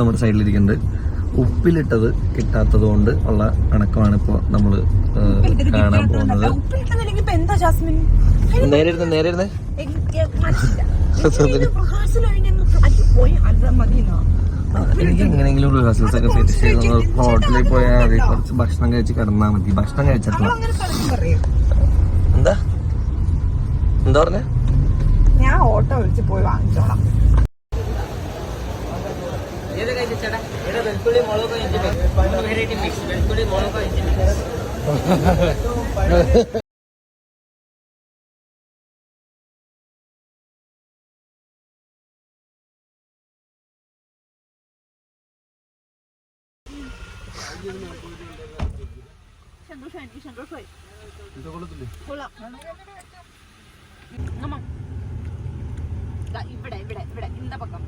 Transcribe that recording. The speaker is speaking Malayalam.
നമ്മുടെ സൈഡിലിരിക്കുന്നത് ഉപ്പിലിട്ടത് കിട്ടാത്തത് കൊണ്ട് ഉള്ള അണക്കമാണ് ഇപ്പൊ നമ്മള് കാണാൻ പോകുന്നത്. നേരെ എനിക്ക് എങ്ങനെയെങ്കിലും റിഹേഴ്സൽസ് ഒക്കെ സെറ്റ് ചെയ്ത് ഹോട്ടലിൽ പോയാൽ കുറച്ച് ഭക്ഷണം കഴിച്ച് കിടന്നാൽ മതി. ഭക്ഷണം കഴിച്ചിട്ടില്ല. എന്താ പറഞ്ഞ ഞാൻ ഓട്ടോ വിളിച്ച് പോയി വാങ്ങിച്ചോളാം. വെളുത്തുള്ളി മുളക് വെറൈറ്റി മിക്സ് വെളുത്തുള്ളി മുളക് ഇവിടെ ഇവിടെ ഇവിടെ இந்த பக்கம்